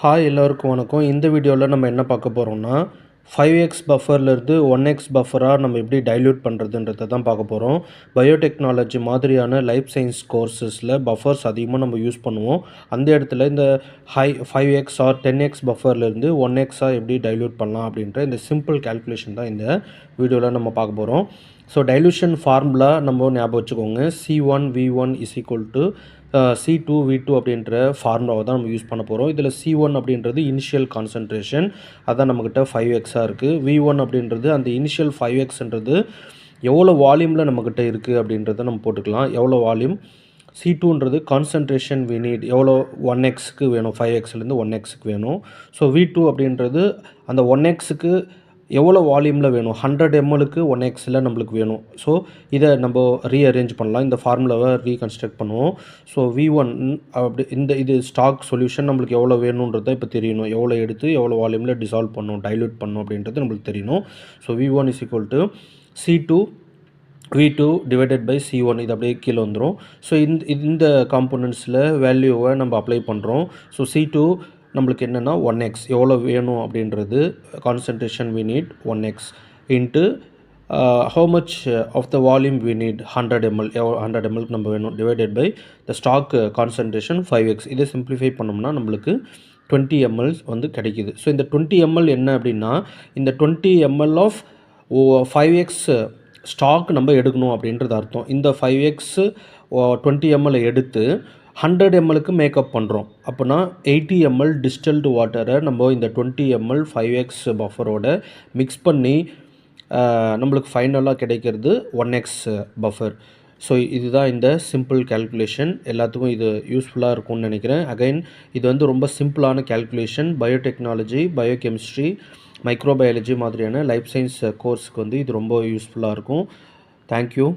Hi எல்லோருக்கும் வணக்கம். இந்த வீடியோவில் நம்ம என்ன பார்க்க போகிறோம்னா 5x பஃபர்லேருந்து 1x பஃபராக நம்ம எப்படி டைல்யூட் பண்ணுறதுன்றதை தான் பார்க்க போகிறோம். பயோடெக்னாலஜி மாதிரியான லைஃப் சயின்ஸ் கோர்சஸில் பஃபர்ஸ் அதிகமாக நம்ம யூஸ் பண்ணுவோம். அந்த இடத்துல இந்த 5x ஆர் 10x பஃபர்லேருந்து 1xாக எப்படி டைல்யூட் பண்ணலாம் அப்படின்ற இந்த சிம்பிள் கேல்குலேஷன் தான் இந்த வீடியோவில் நம்ம பார்க்க போகிறோம். ஸோ டைல்யூஷன் ஃபார்முலா நம்ம ஞாபகம் வச்சுக்கோங்க. C1V1 is equal to C2V2 அப்படின்ற ஃபார்முலாவை தான் நம்ம யூஸ் பண்ண போகிறோம். இதில் C1 அப்படின்றது இனிஷியல் கான்சன்ட்ரேஷன், அதான் நம்மக்கிட்ட 5xாக இருக்குது. V1 அப்படின்றது அந்த இனிஷியல் 5xன்றது எவ்வளோ வால்யூமில் நம்மக்கிட்ட இருக்குது அப்படின்றத நம்ம போட்டுக்கலாம். எவ்வளோ வால்யூம். C2ன்றது கான்சன்ட்ரேஷன் வி நீட், எவ்வளோ 1xக்கு வேணும், 5xலேருந்து 1xக்கு வேணும். ஸோ V2 அப்படின்றது அந்த 1xக்கு எவ்வளோ வால்யூமில் வேணும், 100 mlக்கு 1xல் நம்மளுக்கு வேணும். ஸோ இதை நம்ம ரீஅரேஞ்ச் பண்ணலாம், இந்த ஃபார்முலாவை ரீகன்ஸ்ட்ரக்ட் பண்ணுவோம். ஸோ V1 அப்படி இது ஸ்டாக் சொல்யூஷன் நம்மளுக்கு எவ்வளோ வேணுன்றதை இப்போ தெரியணும். எவ்வளோ எடுத்து எவ்வளோ வால்யூமில் டிசால்வ் பண்ணணும், டைல்யூட் பண்ணணும் அப்படின்றது நம்மளுக்கு தெரியணும். So V1 is equal to C2V2 divided by C1, இது அப்படியே கீழே வந்துடும். ஸோ இந்த காம்போனன்ட்ஸில் வேல்யூவை நம்ம அப்ளை பண்ணுறோம். ஸோ C2 நம்மளுக்கு என்னென்னா 1x எவ்வளோ வேணும் அப்படின்றது, concentration we need 1x into how much of the volume we need 100 ml, 100 mlக்கு நம்ம வேணும், divided by the stock concentration 5x. இதை சிம்பிளிஃபை பண்ணோம்னா நம்மளுக்கு 20 ml வந்து கிடைக்கிது. ஸோ இந்த 20 ml என்ன அப்படின்னா, இந்த 20 ml ஆஃப் 5x ஸ்டாக் நம்ம எடுக்கணும் அப்படின்றது அர்த்தம். இந்த 5x 20 ml எடுத்து 100 mlக்கு மேக்கப் பண்ணுறோம். அப்போனா 80 ml டிஸ்டில்டு வாட்டரை நம்ம இந்த 20 ml 5x பஃபரோட மிக்ஸ் பண்ணி நம்மளுக்கு ஃபைனலாக கிடைக்கிறது 1x பஃபர். ஸோ இதுதான் இந்த சிம்பிள் கேல்குலேஷன். எல்லாத்துக்கும் இது யூஸ்ஃபுல்லாக இருக்கும்னு நினைக்கிறேன். அகைன் இது வந்து ரொம்ப சிம்பிளான கேல்குலேஷன். பயோடெக்னாலஜி, பயோகெமிஸ்ட்ரி, மைக்ரோபயாலஜி மாதிரியான லைஃப் சயின்ஸ் கோர்ஸுக்கு வந்து இது ரொம்ப யூஸ்ஃபுல்லாக இருக்கும். தேங்க்யூ.